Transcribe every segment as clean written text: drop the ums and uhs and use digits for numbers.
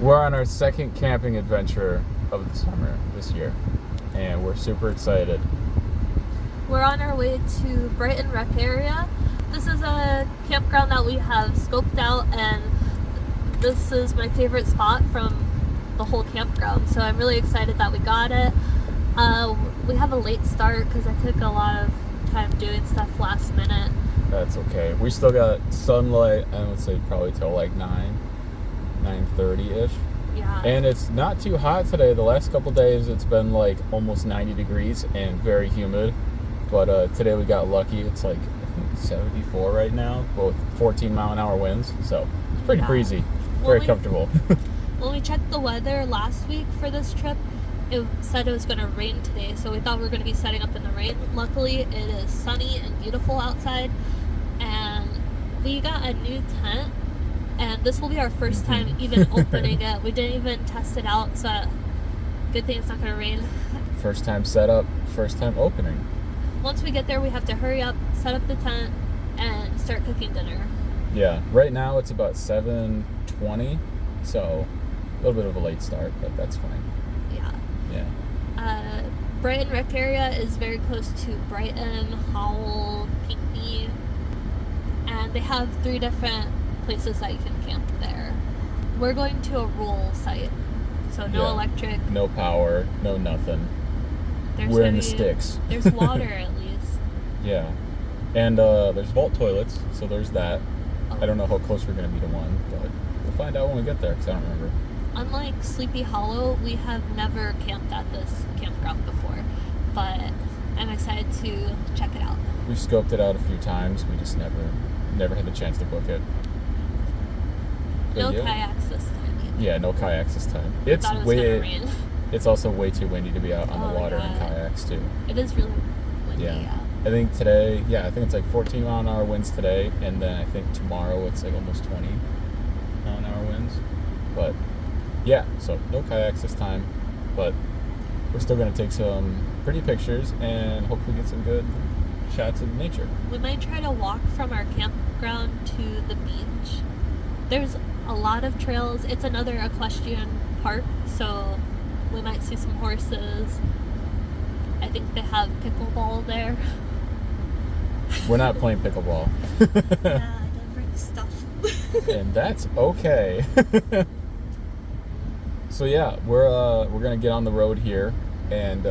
We're on our second camping adventure of the summer this year, and we're super excited. We're on our way to Brighton Rec Area. This is a campground that we have scoped out, and this is my favorite spot from the whole campground, so I'm really excited that we got it. We have a late start because I took a lot of time doing stuff last minute. That's okay. We still got sunlight, I would say probably till like 9:30-ish. Yeah. And it's not too hot today. The last couple days it's been like almost 90 degrees and very humid. But today we got lucky. It's like, I think 74 right now, both 14-mile-an-hour winds. So it's pretty breezy, very comfortable. When we checked the weather last week for this trip, it said it was going to rain today. So we thought we were going to be setting up in the rain. Luckily, it is sunny and beautiful outside. And we got a new tent. And this will be our first time even opening it. We didn't even test it out, so good thing it's not going to rain. First time set up, first time opening. Once we get there, we have to hurry up, set up the tent, and start cooking dinner. Yeah, right now it's about 7:20, so a little bit of a late start, but that's fine. Yeah. Yeah. Brighton Rec Area is very close to Brighton, Howell, Pinckney, and they have 3 different places that you can camp there. We're going to a rural site, so no electric, no power, no nothing. There's We're in the sticks. There's water at least. Yeah, and there's vault toilets, so there's that. I don't know how close we're going to be to one, but we'll find out when we get there, because I don't remember. Unlike Sleepy Hollow, we have never camped at this campground before, but I'm excited to check it out. We've scoped it out a few times, we just never had the chance to book it. No kayaks this time either. Yeah, no kayaks this time. It's rain. It's also way too windy to be out on the water in kayaks too. It is really windy, yeah. I think today, I think it's like 14-mile-an-hour winds today, and then I think tomorrow it's like almost 20-mile-an-hour winds. But yeah, so no kayaks this time, but we're still gonna take some pretty pictures and hopefully get some good shots of nature. We might try to walk from our campground to the beach. There's a lot of trails. It's another equestrian park, so we might see some horses. I think they have pickleball there. We're not playing pickleball. Yeah, I didn't bring stuff. And that's okay. So yeah, we're gonna get on the road here and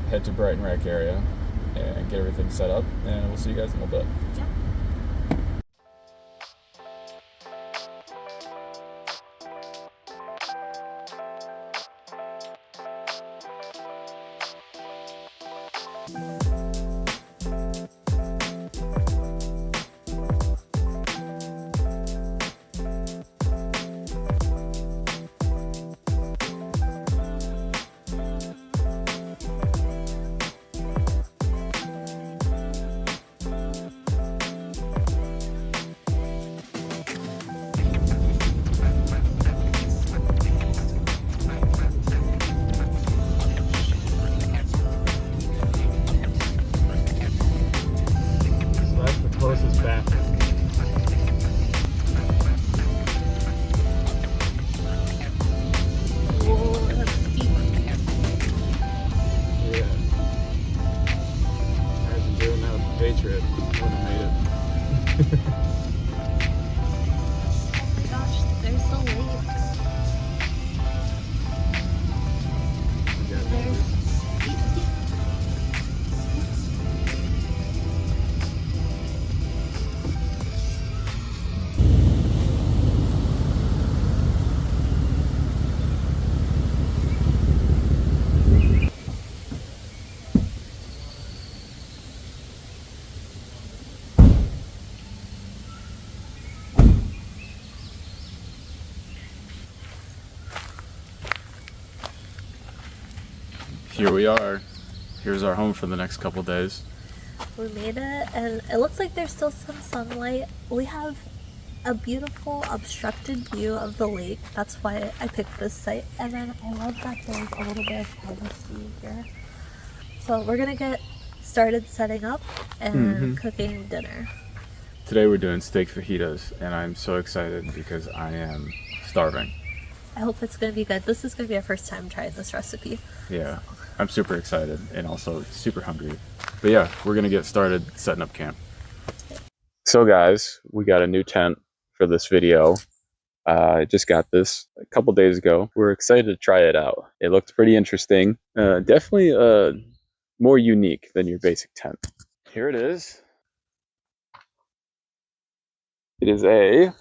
head to Brighton Rec Area and get everything set up, and we'll see you guys in a little bit. Yep. Closest bathroom. Whoa, that's steep. Yeah. Imagine doing that with a day trip. Wouldn't have made it. Gosh, there's the lakes. There's Here we are. Here's our home for the next couple days. We made it, and it looks like there's still some sunlight. We have a beautiful obstructed view of the lake. That's why I picked this site. And then I love that there's a little bit of privacy here. So we're gonna get started setting up and cooking dinner. Today we're doing steak fajitas, and I'm so excited because I am starving. I hope it's gonna be good. This is gonna be our first time trying this recipe. Yeah, I'm super excited and also super hungry. But yeah, we're gonna get started setting up camp. So guys, we got a new tent for this video. I just got this a couple days ago. We're excited to try it out. It looked pretty interesting. Definitely more unique than your basic tent. Here it is. It is a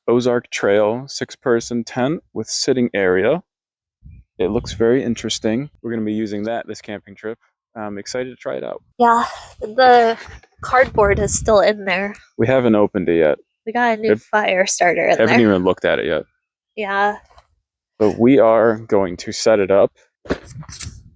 Ozark Trail 6-person tent with sitting area. It looks very interesting. We're going to be using that this camping trip. I'm excited to try it out. Yeah, the cardboard is still in there. We haven't opened it yet. We got a new fire starter in there. Haven't even looked at it yet. Yeah. But we are going to set it up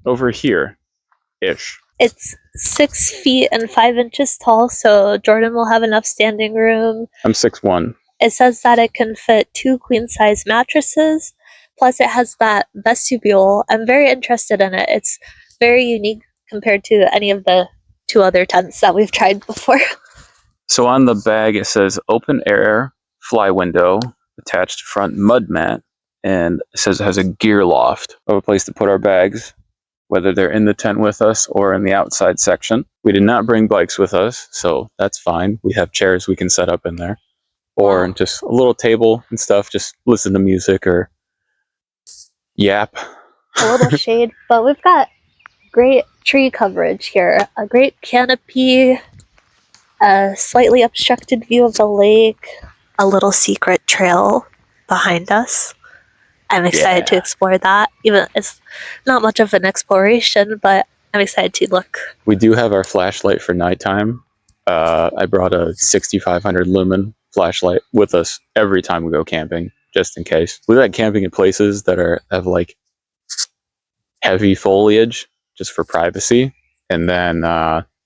over here-ish. It's 6 feet and 5 inches tall, so Jordan will have enough standing room. I'm 6'1". It says that it can fit 2 queen-size mattresses, plus it has that vestibule. I'm very interested in it. It's very unique compared to any of the 2 other tents that we've tried before. So on the bag it says open air fly window, attached front mud mat, and it says it has a gear loft of a place to put our bags, whether they're in the tent with us or in the outside section. We did not bring bikes with us, so that's fine. We have chairs we can set up in there, or just a little table and stuff, just listen to music or yap. A little shade, but we've got great tree coverage here, a great canopy, a slightly obstructed view of the lake, a little secret trail behind us. I'm excited to explore that. Even it's not much of an exploration, but I'm excited to look. We do have our flashlight for nighttime. I brought a 6500 lumen flashlight with us every time we go camping, just in case. We like camping in places that have like heavy foliage, just for privacy. And then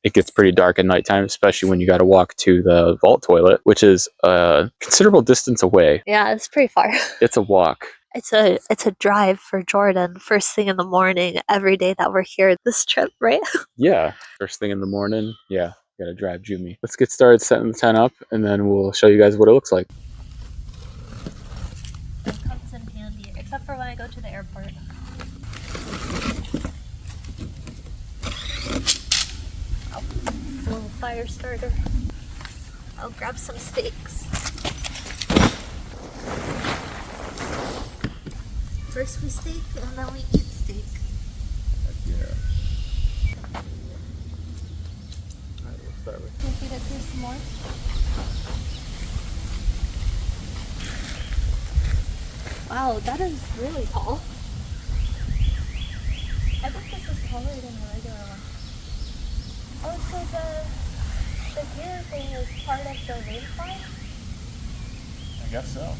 it gets pretty dark at nighttime, especially when you got to walk to the vault toilet, which is a considerable distance away. Yeah, it's pretty far. It's a walk. It's a drive for Jordan, first thing in the morning, every day that we're here this trip, right? Yeah, first thing in the morning. Yeah, gotta drive Jummie. Let's get started setting the tent up, and then we'll show you guys what it looks like. It comes in handy, except for when I go to the airport. Oh, a little fire starter. I'll grab some steaks. First we steak, and then we eat steak. Yeah. Alright, we'll start with. Can you feed it through some more? Wow, that is really tall. I think this is taller than the regular one. Oh, so the gear thing is part of the rain climb? I guess so.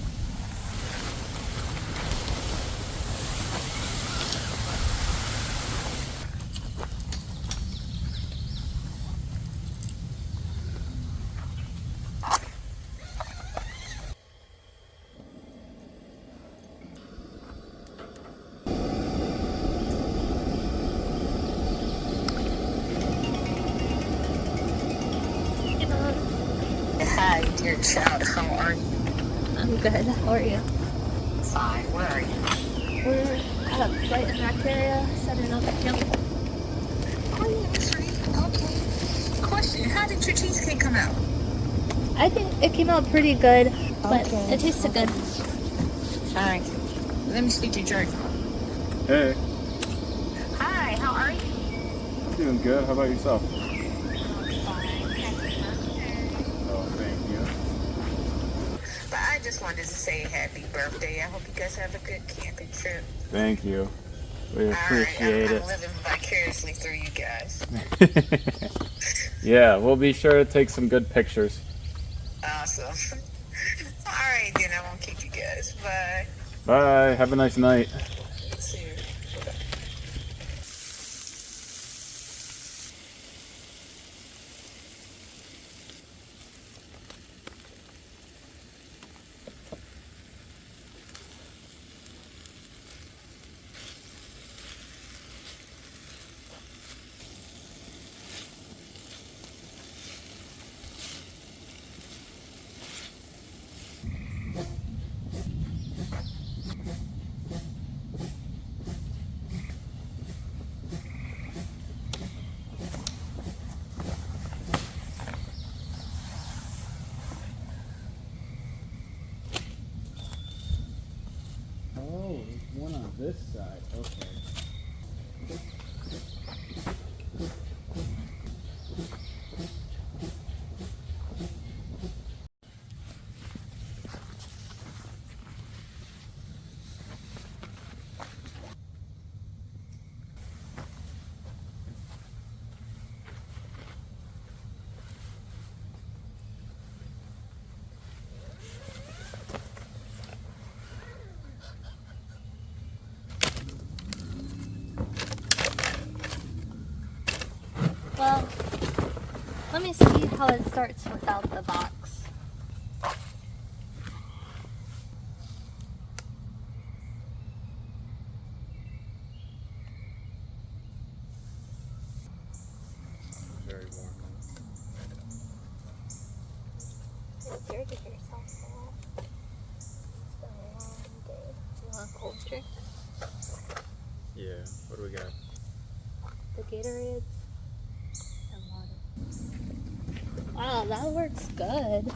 Hi, dear child. How are you? I'm good. How are you? Fine. Where are you? We're at Brighton Rec Area, setting up camp. Oh, yeah, that's right. Okay. Question: how did your cheesecake come out? I think it came out pretty good, but Okay. it tasted good. All right. Let me speak to Jordan. Hey, Hi. How are you? I'm doing good. How about yourself? Oh, thank you. But I just wanted to say happy birthday. I hope you guys have a good camping trip. Thank you. We appreciate I'm it. living vicariously through you guys. Yeah, we'll be sure to take some good pictures. Awesome. All right, then I won't keep you guys. Bye. Bye. Have a nice night. See you. This side, okay. Well, let me see how it starts without the box. Very warm. It's here to yourself a lot. It's been a long day. You want a cold drink? Yeah, what do we got? The Gatorades and water. Wow, that works good.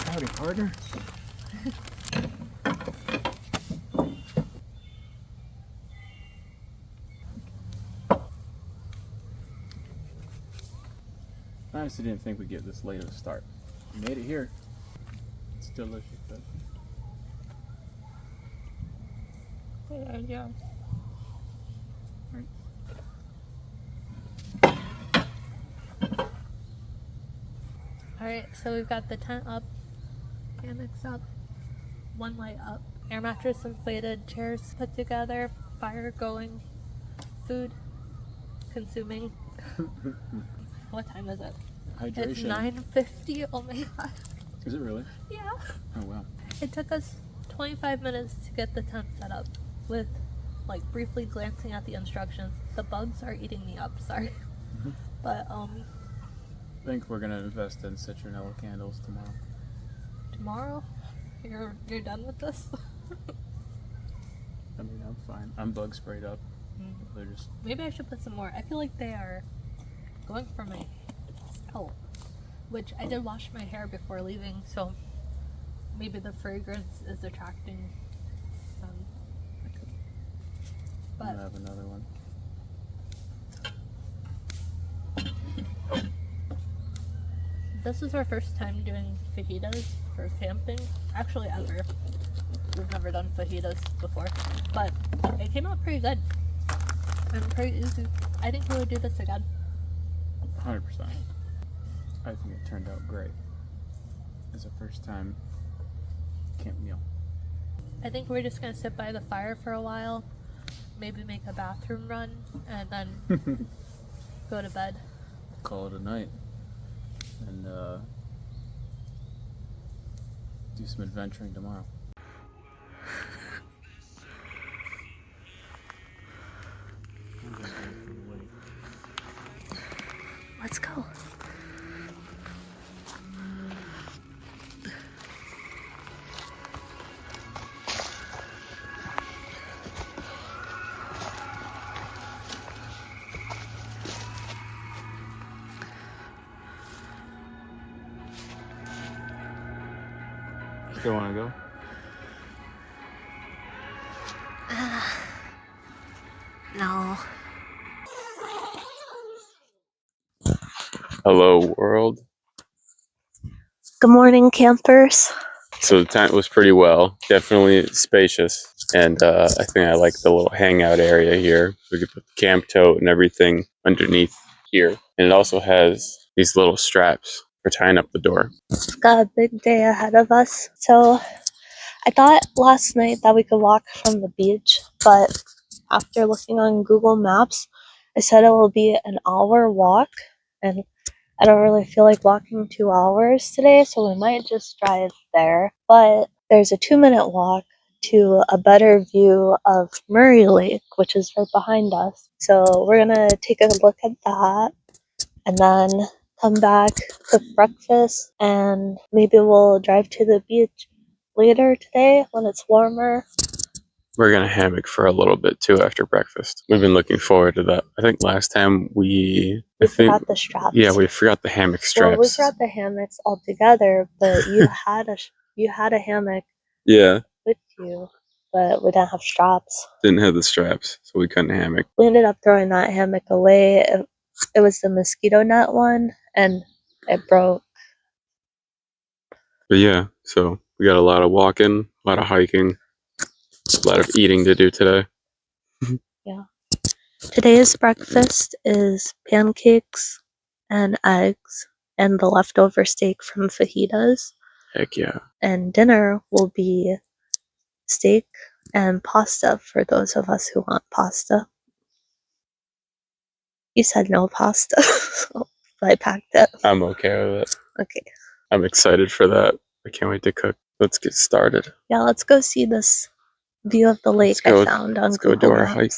Howdy, partner. I honestly didn't think we'd get this late of a start. We made it here. It's delicious. Yeah. Alright, so we've got the tent up, hammocks up, one light up, air mattress inflated, chairs put together, fire going, food consuming. What time is it? Hydration. It's 9:50. Oh my god. Is it really? Yeah. Oh wow. It took us 25 minutes to get the tent set up with like briefly glancing at the instructions. The bugs are eating me up, sorry. But I think we're gonna invest in citronella candles tomorrow. tomorrow you're done with this? I mean, I'm fine. I'm bug sprayed up. They're just. Maybe I should put some more. I feel like they are going for my scalp, which I did wash my hair before leaving, so maybe the fragrance is attracting them. I But have another one. this is our first time doing fajitas for camping. Actually, ever. We've never done fajitas before, but it came out pretty good and pretty easy. I think we would do this again. 100%. I think it turned out great. It's a first time camp meal. I think we're just gonna sit by the fire for a while, maybe make a bathroom run, and then go to bed. Call it a night. And do some adventuring tomorrow. Let's go. Still want to go? No. Hello, world. Good morning, campers. So the tent was pretty well, definitely spacious, and I think I like the little hangout area here. We could put the camp tote and everything underneath here, and it also has these little straps for tying up the door. We've got a big day ahead of us. So I thought last night that we could walk from the beach, but after looking on Google Maps, I said it will be an hour walk, and I don't really feel like walking 2 hours today, so we might just drive there. But there's a 2-minute walk to a better view of Murray Lake, which is right behind us. So we're gonna take a look at that and then come back, cook breakfast, and maybe we'll drive to the beach later today when it's warmer. we're gonna hammock for a little bit too after breakfast. We've been looking forward to that. I think last time we forgot the straps. Yeah, we forgot the hammock straps. Well, we forgot the hammocks altogether, but you had a hammock. Yeah. With you, but we didn't have straps. Didn't have the straps, so we couldn't hammock. We ended up throwing that hammock away. It was the mosquito net one, and it broke. But yeah, so we got a lot of walking, a lot of hiking, a lot of eating to do today. Yeah. Today's breakfast is pancakes and eggs and the leftover steak from fajitas. Heck yeah. And dinner will be steak and pasta for those of us who want pasta. You said no pasta, so I packed it. I'm okay with it. Okay. I'm excited for that. I can't wait to cook. Let's get started. Yeah, let's go see this view of the lake I found on Google Let's go do our Maps. hike.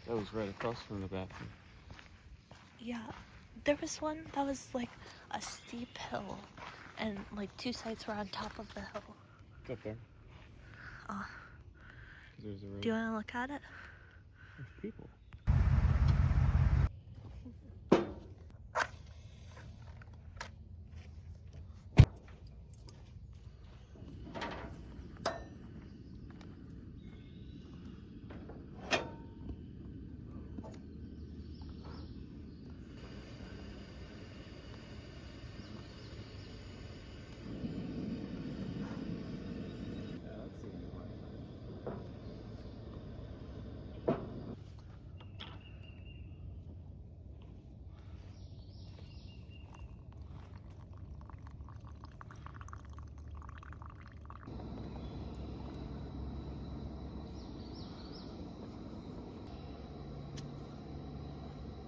That was right across from the bathroom. Yeah, there was one that was like a steep hill, and like two sides were on top of the hill. It's up there. There's a road. Do you want to look at it? There's people.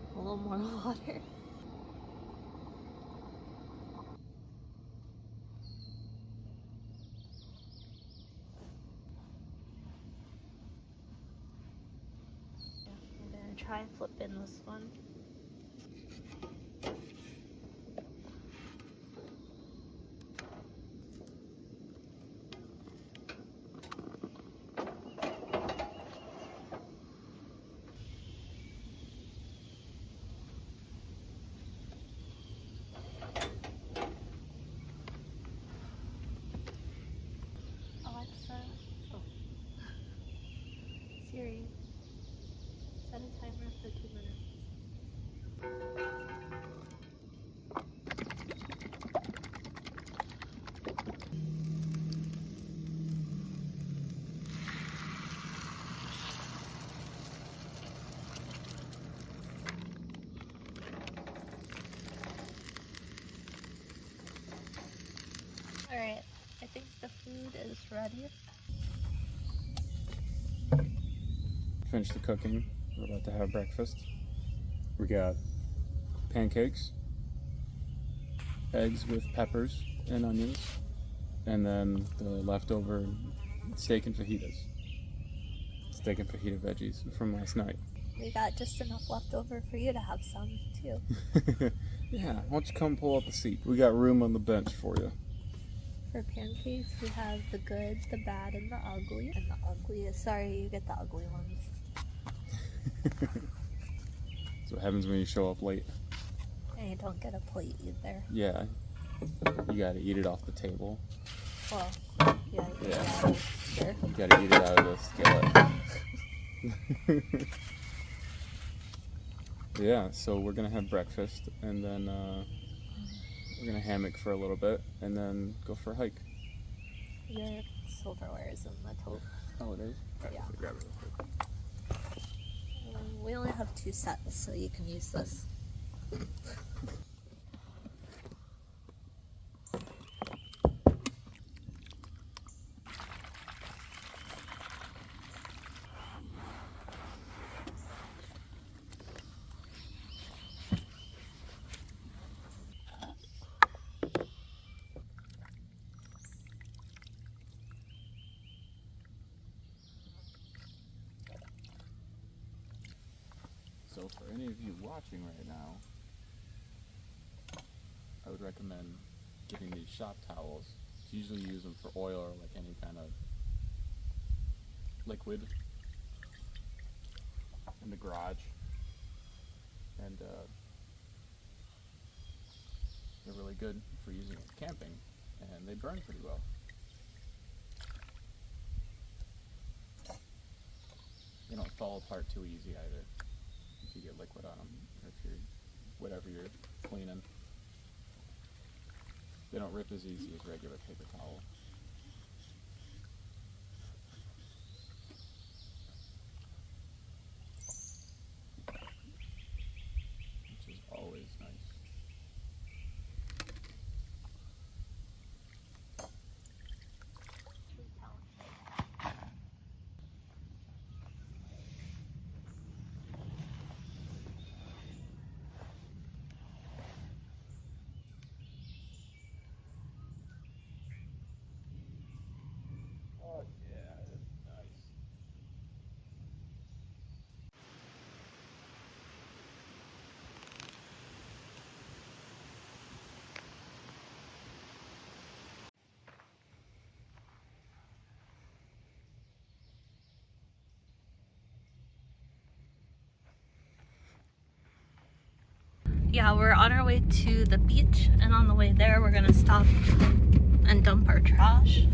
A little more water. I'm gonna try flipping this one. Alexa, Siri, set a timer for 2 minutes. Alright, I think the food is ready. finished the cooking. We're about to have breakfast. We got pancakes, eggs with peppers and onions, and then the leftover steak and fajitas. Steak and fajita veggies from last night. We got just enough left over for you to have some, too. Yeah, why don't you come pull up a seat? We got room on the bench for you. For pancakes, we have the good, the bad, and the ugly. And the ugly is, sorry, you get the ugly ones. That's what happens when you show up late. And you don't get a plate either. Yeah, you gotta eat it off the table. Well, yeah. Sure. You gotta eat it out of the skillet. Yeah, so we're gonna have breakfast, and then we're gonna hammock for a little bit, and then go for a hike. Your silverware is in the tote. Oh, it is? Yeah. Grab it real quick. We only have 2 sets, so you can use this. So for any of you watching right now, I would recommend getting these shop towels. Usually use them for oil or like any kind of liquid in the garage, and they're really good for using it camping, and they burn pretty well. They don't fall apart too easy either if you get liquid on them, or if you're whatever you're cleaning. They don't rip as easy as regular paper towel. Which is always nice. Oh yeah, that's nice. Yeah, we're on our way to the beach, and on the way there we're gonna stop and dump our trash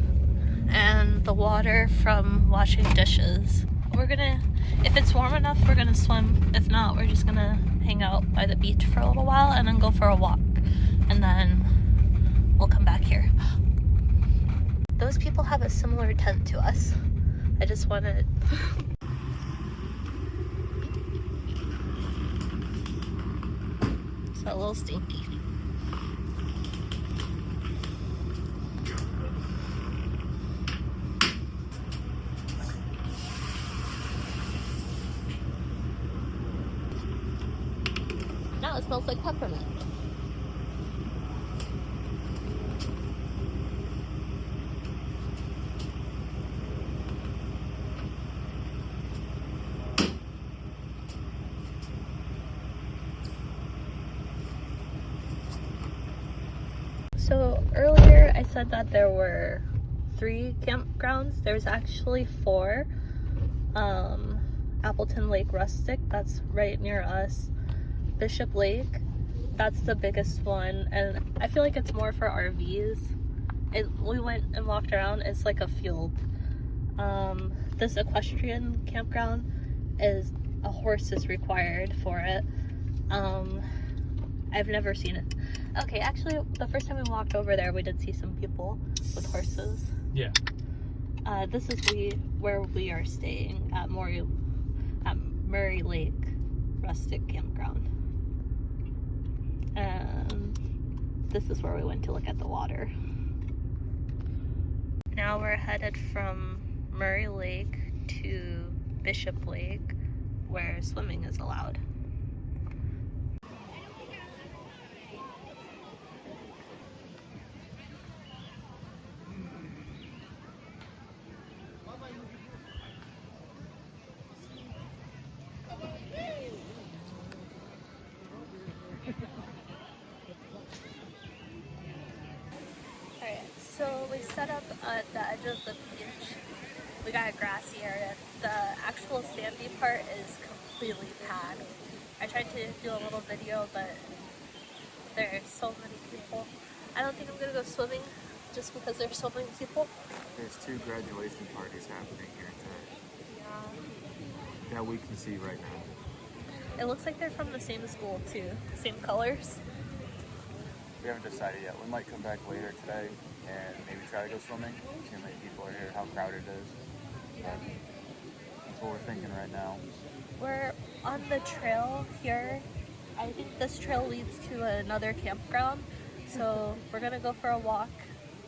and the water from washing dishes. We're gonna, if it's warm enough, we're gonna swim. If not, we're just gonna hang out by the beach for a little while and then go for a walk, and then we'll come back here. Those people have a similar tent to us. I just wanted it's a little stinky. Now it smells like peppermint. So earlier I said that there were 3 campgrounds. There's actually 4. Appleton Lake Rustic, that's right near us. Bishop Lake, that's the biggest one, and I feel like it's more for RVs. We went and walked around, it's like a field. This equestrian campground is a horse is required for it. I've never seen it. Okay, actually, the first time we walked over there, we did see some people with horses. Yeah. This is where we are staying at Murray Lake Rustic Campground. And this is where we went to look at the water. Now we're headed from Murray Lake to Bishop Lake, where swimming is allowed. Alright, so we set up at the edge of the beach. We got a grassy area. The actual sandy part is completely packed. I tried to do a little video, but there's so many people. I don't think I'm gonna go swimming just because there's so many people. There's 2 graduation parties happening here today. Yeah. That we can see right now. It looks like they're from the same school too. Same colors. We haven't decided yet. We might come back later today and maybe try to go swimming. See how many people are here, how crowded it is. But that's what we're thinking right now. We're on the trail here. I think this trail leads to another campground. So we're gonna go for a walk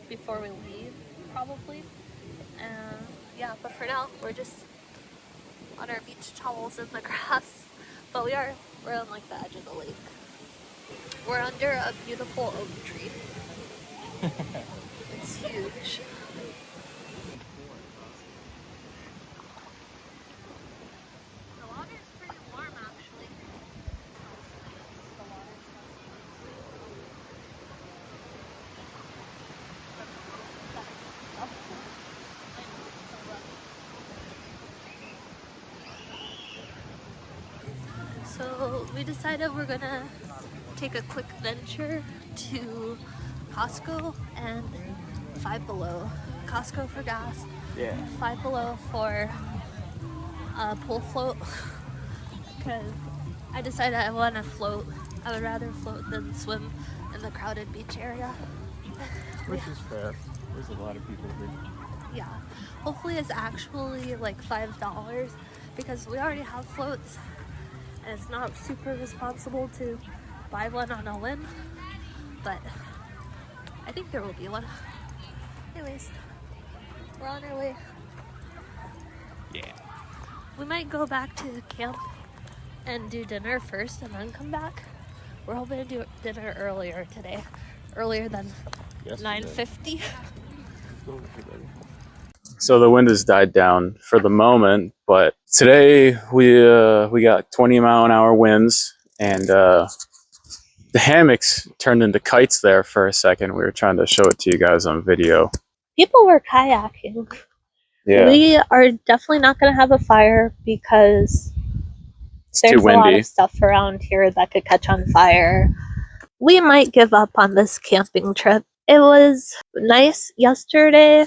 before we leave, probably. And yeah, but for now, we're just on our beach towels in the grass. But we're on like the edge of the lake. We're under a beautiful oak tree. It's huge. The water is pretty warm actually. The water smells. So we decided we're gonna take a quick venture to Costco and Five Below. Costco for gas, Yeah. Five Below for a pool float. Because I decided I want to float. I would rather float than swim in the crowded beach area. Which is fair. There's a lot of people here. Yeah. Hopefully it's actually like $5 because we already have floats and it's not super responsible to buy one on a whim, but I think there will be one. Anyways, we're on our way. Yeah. We might go back to camp and do dinner first and then come back. We're hoping to do dinner earlier today, earlier than 9:50. So the wind has died down for the moment, but today we got 20-mile-an-hour winds, and the hammocks turned into kites there for a second. We were trying to show it to you guys on video. People were kayaking. Yeah, We are definitely not going to have a fire because it's there's too a lot windy. of stuff around here that could catch on fire. We might give up on this camping trip. It was nice yesterday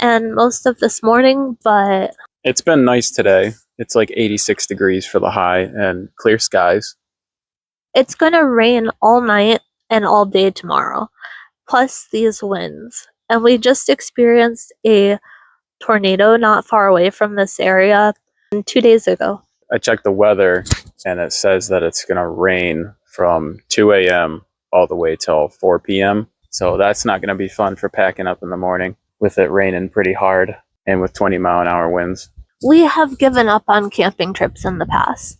and most of this morning, but It's been nice today. It's like 86 degrees for the high and clear skies. it's going to rain all night and all day tomorrow, plus these winds. And we just experienced a tornado not far away from this area 2 days ago. I checked the weather, and it says that it's going to rain from 2 a.m. all the way till 4 p.m. So that's not going to be fun for packing up in the morning with it raining pretty hard and with 20-mile-an-hour winds. We have given up on camping trips in the past.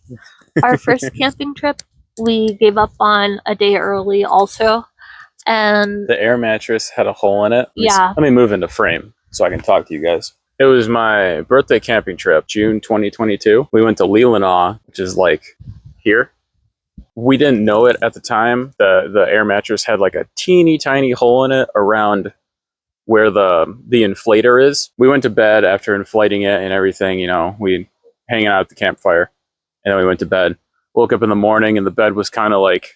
Our first camping trip, we gave up on a day early also. And The air mattress had a hole in it. Yeah. Let me move into frame so I can talk to you guys. It was my birthday camping trip, June 2022. We went to Leelanau, which is like here. We didn't know it at the time. The air mattress had like a teeny tiny hole in it around where the inflator is. We went to bed after inflating it and everything, we hanging out at the campfire, and then we went to bed. Woke up in the morning and the bed was kind of like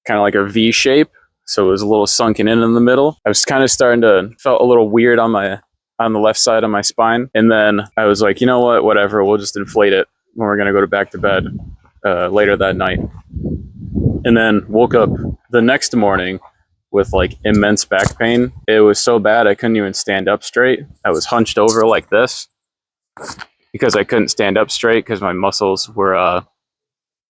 a V shape, so it was a little sunken in the middle. I was kind of felt a little weird on the left side of my spine, and then I was like, you know what, whatever, we'll just inflate it when we're gonna go back to bed later that night. And then woke up the next morning with like immense back pain. It was so bad I couldn't even stand up straight. I was hunched over like this because I couldn't stand up straight because my muscles were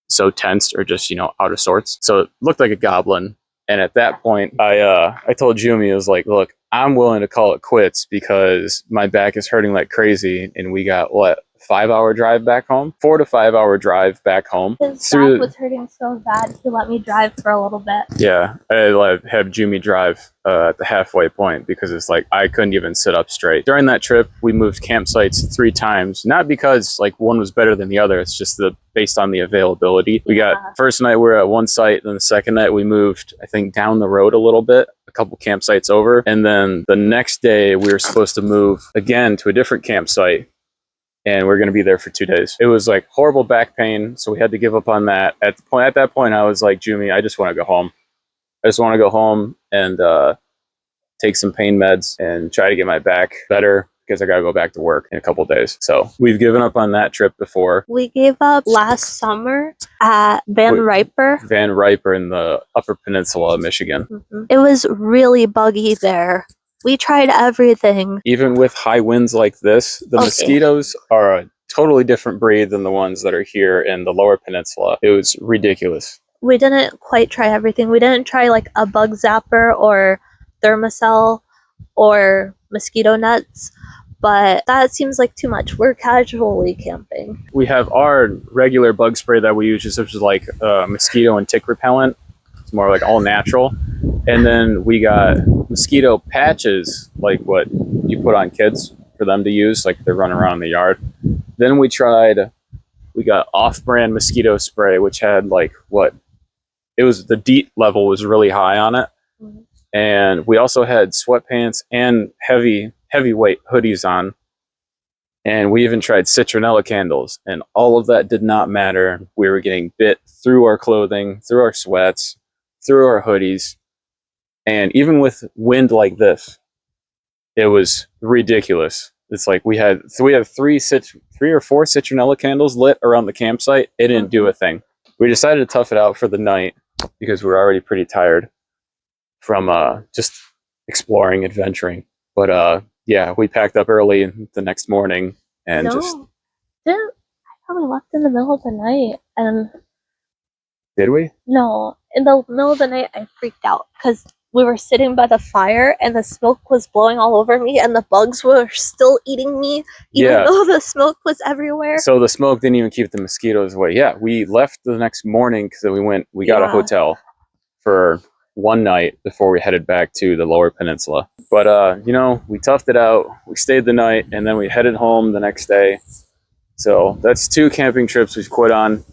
so tensed or just out of sorts. So it looked like a goblin. And at that point, I told Jummie, I was like, look, I'm willing to call it quits because my back is hurting like crazy, and we got 5-hour drive back home, 4 to 5 hour drive back home. His back was hurting so bad, he let me drive for a little bit. Yeah, I have Jummie drive at the halfway point because it's like I couldn't even sit up straight. During that trip, we moved campsites 3 times, not because like one was better than the other. It's just based on the availability. We got first night we were at one site, then the second night we moved, I think, down the road a little bit, a couple campsites over, and then the next day we were supposed to move again to a different campsite. And we're going to be there for 2 days. It was like horrible back pain, so we had to give up on that. At that point, I was like, Jummie, I just want to go home. I just want to go home and take some pain meds and try to get my back better because I got to go back to work in a couple days. So we've given up on that trip before. We gave up last summer at Van Riper. Van Riper in the Upper Peninsula of Michigan. It was really buggy there. We tried everything. Even with high winds like this, the mosquitoes are a totally different breed than the ones that are here in the Lower Peninsula. It was ridiculous. We didn't quite try everything. We didn't try like a bug zapper or Thermacell or mosquito nets, but that seems like too much. We're casually camping. We have our regular bug spray that we use, which is like mosquito and tick repellent. It's more like all natural. And then we got mosquito patches, like what you put on kids for them to use, like they're running around in the yard. Then we got off-brand mosquito spray, which had like the DEET level was really high on it. And we also had sweatpants and heavyweight hoodies on. And we even tried citronella candles, and all of that did not matter. We were getting bit through our clothing, through our sweats, through our hoodies. And even with wind like this, it was ridiculous. It's like we had 3 or 4 citronella candles lit around the campsite. It didn't do a thing. We decided to tough it out for the night because we were already pretty tired from just exploring, adventuring. But yeah, we packed up early the next morning and I probably left in the middle of the night. And did we? No, in the middle of the night I freaked out because we were sitting by the fire and the smoke was blowing all over me and the bugs were still eating me even though the smoke was everywhere. So the smoke didn't even keep the mosquitoes away. Yeah, we left the next morning because we got a hotel for one night before we headed back to the Lower Peninsula. But we toughed it out. We stayed the night and then we headed home the next day. So that's 2 camping trips we've quit on.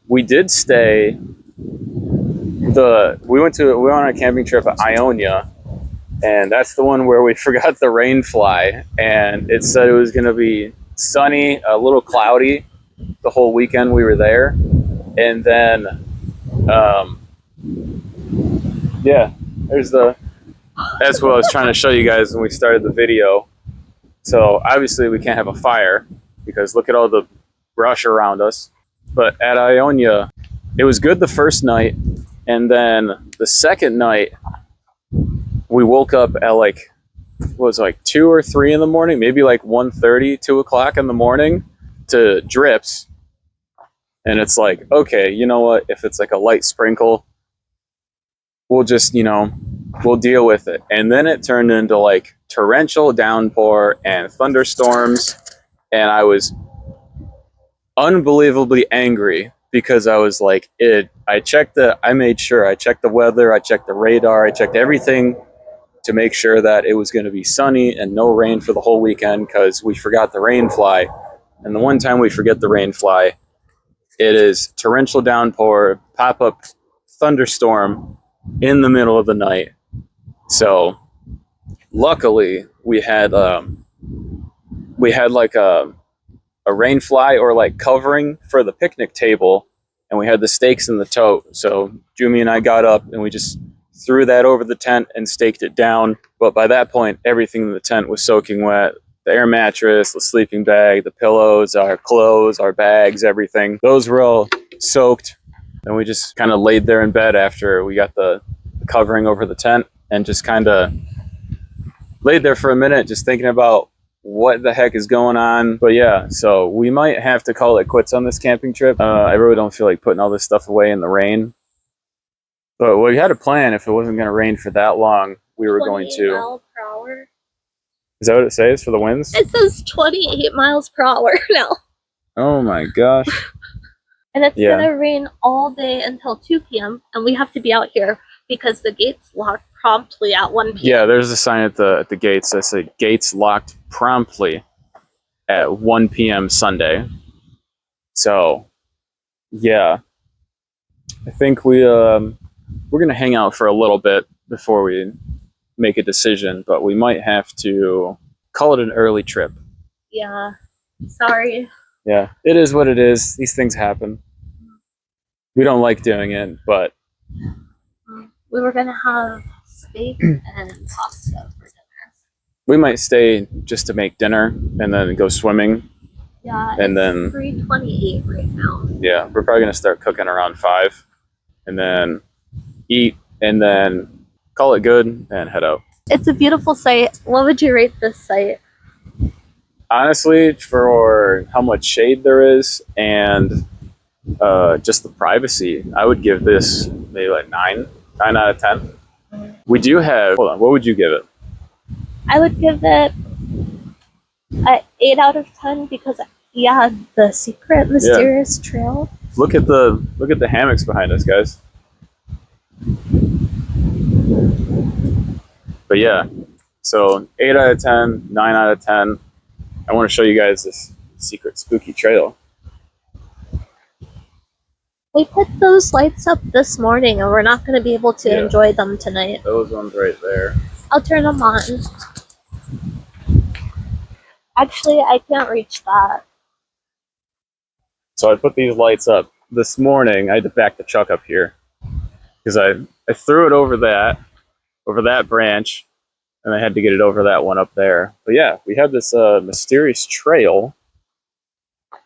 We did stay. We went on a camping trip at Ionia, and that's the one where we forgot the rain fly, and it said it was going to be sunny, a little cloudy the whole weekend we were there. And then that's what I was trying to show you guys when we started the video. So obviously we can't have a fire because look at all the brush around us. But at Ionia, it was good the first night. And then the second night, we woke up at 2 or 3 in the morning, maybe like 1:30, 2 o'clock in the morning to drips. And it's like, okay, you know what? If it's like a light sprinkle, we'll just, we'll deal with it. And then it turned into like torrential downpour and thunderstorms. And I was unbelievably angry because I was like, I made sure I checked the weather, I checked the radar, I checked everything to make sure that it was going to be sunny and no rain for the whole weekend because we forgot the rain fly. And the one time we forget the rain fly, it is torrential downpour, pop-up thunderstorm in the middle of the night. So luckily we had like a rain fly or like covering for the picnic table, and we had the stakes in the tote. So Jummie and I got up and we just threw that over the tent and staked it down. But by that point, everything in the tent was soaking wet. The air mattress, the sleeping bag, the pillows, our clothes, our bags, everything. Those were all soaked. And we just kind of laid there in bed after we got the covering over the tent and just kind of laid there for a minute just thinking about what the heck is going on. But yeah, so we might have to call it quits on this camping trip. I really don't feel like putting all this stuff away in the rain. But we had a plan. If it wasn't going to rain for that long, we were going to. 20 mile per hour. Is that what it says for the winds? It says 28 miles per hour now. Oh my gosh. And it's Yeah. gonna rain all day until 2 p.m. and we have to be out here because the gates lock promptly at 1 p.m. Yeah, there's a sign at the gates that says gates locked promptly at 1 p.m. Sunday. So, yeah, I think we're gonna hang out for a little bit before we make a decision, but we might have to call it an early trip. Yeah. Sorry. Yeah, it is what it is. These things happen. We don't like doing it, but We were gonna have steak and pasta for dinner. we might stay just to make dinner and then go swimming. Yeah, And it's then 3:28 right now. yeah, we're probably gonna start cooking around 5, and then eat, and then call it good and head out. It's a beautiful site. What would you rate this site? Honestly, for how much shade there is and just the privacy, I would give this maybe like 9 out of 10. We do have. Hold on, what would you give it? I would give it an 8 out of 10 because yeah, the secret mysterious trail. Look at the hammocks behind us, guys. But yeah, so 8 out of 10, 9 out of 10. I want to show you guys this secret spooky trail. We put those lights up this morning and we're not going to be able to enjoy them tonight. Those ones right there. I'll turn them on. Actually, I can't reach that. So I put these lights up this morning. I had to back the truck up here because I threw it over that branch, and I had to get it over that one up there. But yeah, we have this mysterious trail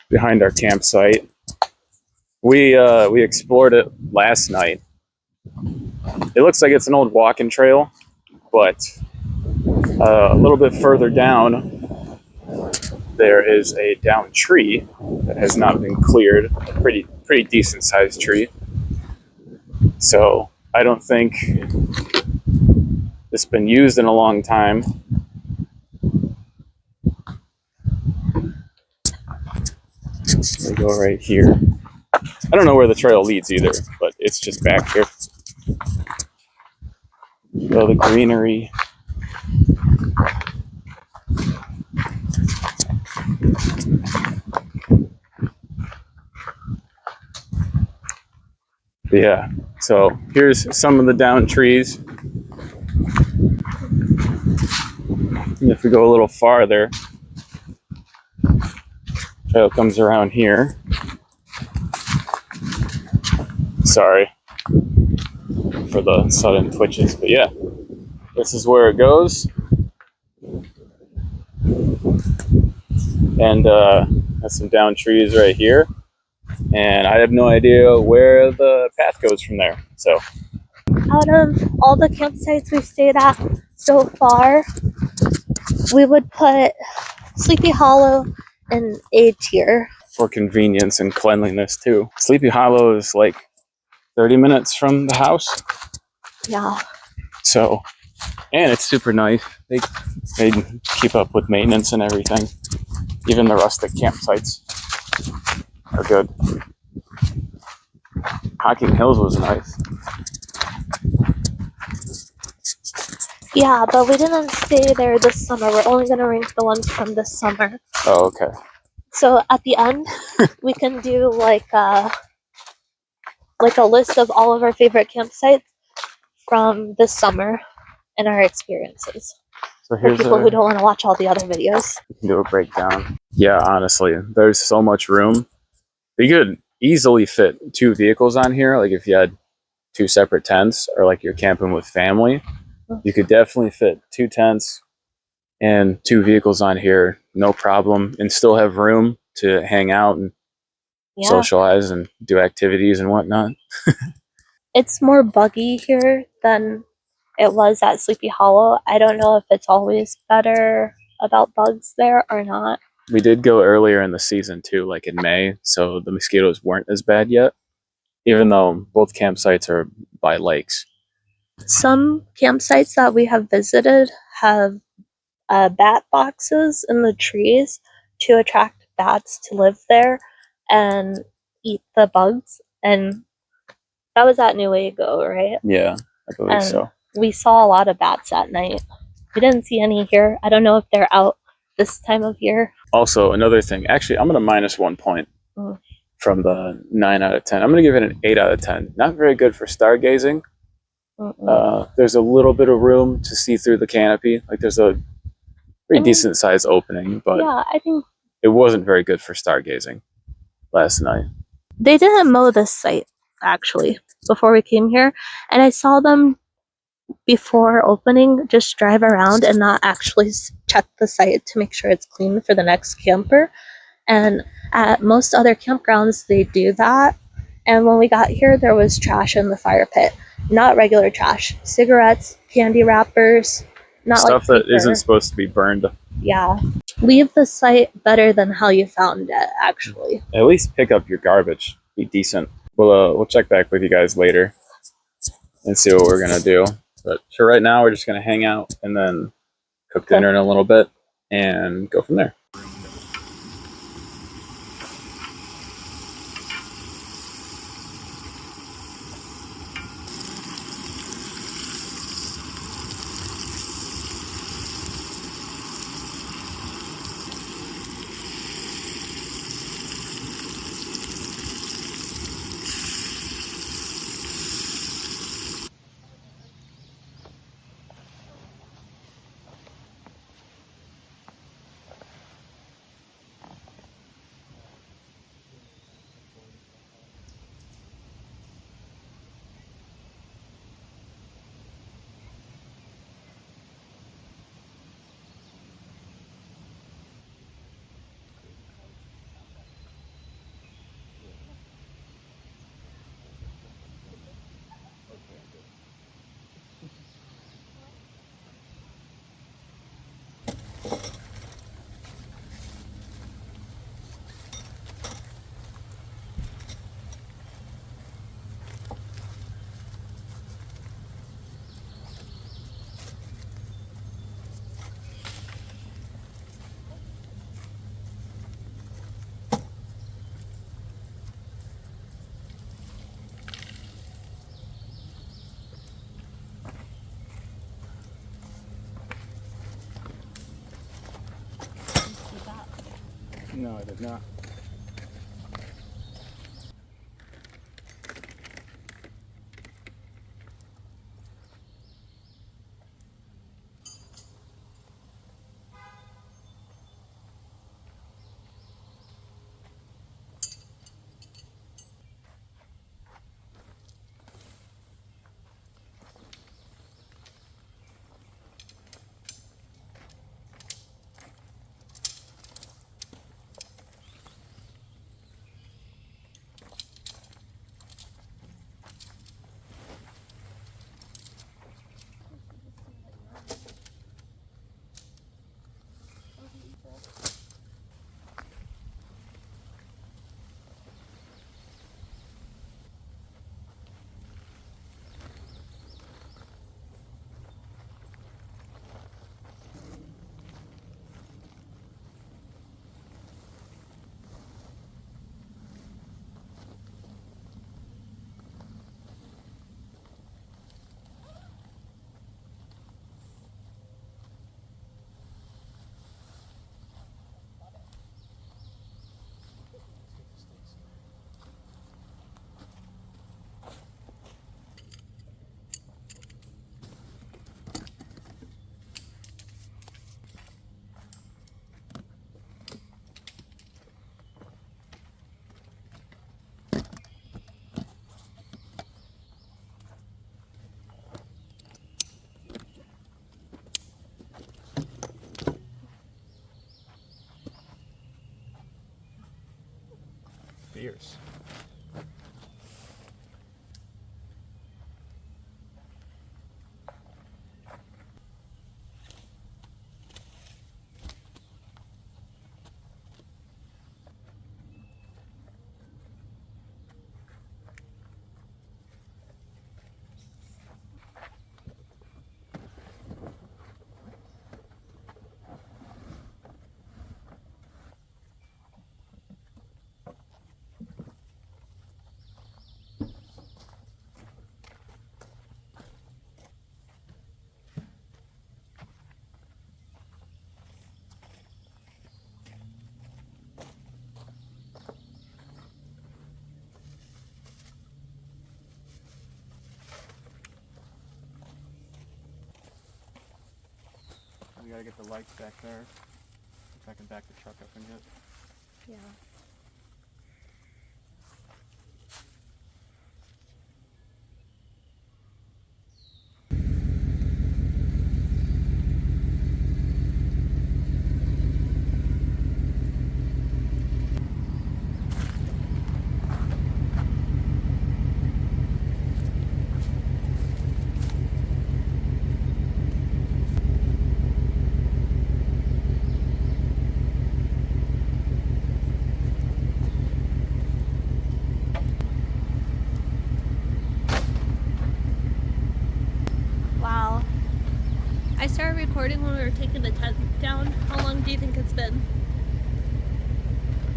behind our campsite. We explored it last night. It looks like it's an old walking trail, but a little bit further down there is a downed tree that has not been cleared. A pretty decent sized tree. So I don't think it's been used in a long time. We go right here. I don't know where the trail leads either, but it's just back here. Oh, the greenery. Yeah, so here's some of the down trees. And if we go a little farther, trail comes around here. Sorry for the sudden twitches, but yeah, this is where it goes. And has some down trees right here. And I have no idea where the path goes from there. So, Out of all the campsites we've stayed at so far, we would put Sleepy Hollow in A tier. for convenience and cleanliness too. Sleepy Hollow is like 30 minutes from the house. Yeah. So, and it's super nice. They keep up with maintenance and everything. Even the rustic campsites are good. Hocking Hills was nice. Yeah, but we didn't stay there this summer. We're only going to rank the ones from this summer. Oh, okay. So at the end, we can do like a list of all of our favorite campsites from this summer and our experiences. So For here's people who don't want to watch all the other videos. we can do a breakdown. Yeah, honestly, there's so much room. You could easily fit 2 vehicles on here. Like if you had 2 separate tents, or like you're camping with family, you could definitely fit 2 tents and 2 vehicles on here, no problem, and still have room to hang out and socialize and do activities and whatnot. It's more buggy here than it was at Sleepy Hollow. I don't know if it's always better about bugs there or not. We did go earlier in the season too, like in May, so the mosquitoes weren't as bad yet, even though both campsites are by lakes. Some campsites that we have visited have bat boxes in the trees to attract bats to live there and eat the bugs. And that was at Newaygo, right? Yeah, I believe And so. we saw a lot of bats at night. We didn't see any here. I don't know if they're out this time of year. Also, another thing. Actually, I'm going to -1 point Mm. from the 9 out of 10. I'm going to give it an 8 out of 10. Not very good for stargazing. There's a little bit of room to see through the canopy. Like there's a pretty decent sized opening, but yeah, I think it wasn't very good for stargazing last night. they didn't mow this site actually before we came here, and I saw them before opening just drive around and not actually check the site to make sure it's clean for the next camper. And at most other campgrounds, they do that. And when we got here, there was trash in the fire pit. Not regular trash. Cigarettes, candy wrappers, not Stuff like that isn't supposed to be burned. Yeah. Leave the site better than how you found it, actually. At least pick up your garbage. Be decent. We'll check back with you guys later and see what we're gonna do. But for right now, we're just gonna hang out and then cook dinner in a little bit and go from there. No, I did not. Fierce. We gotta get the lights back there. If I can back the truck up and get. Yeah. Wow. I started recording when we were taking the tent down. How long do you think it's been?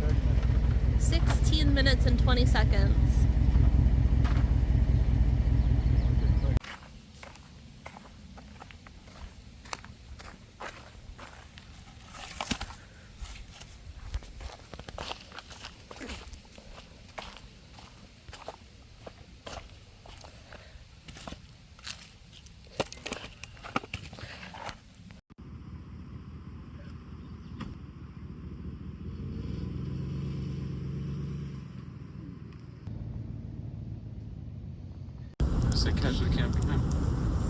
30 minutes. 16 minutes and 20 seconds. Say casually camping now.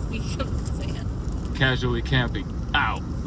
We shouldn't say it. Casually camping. Ow.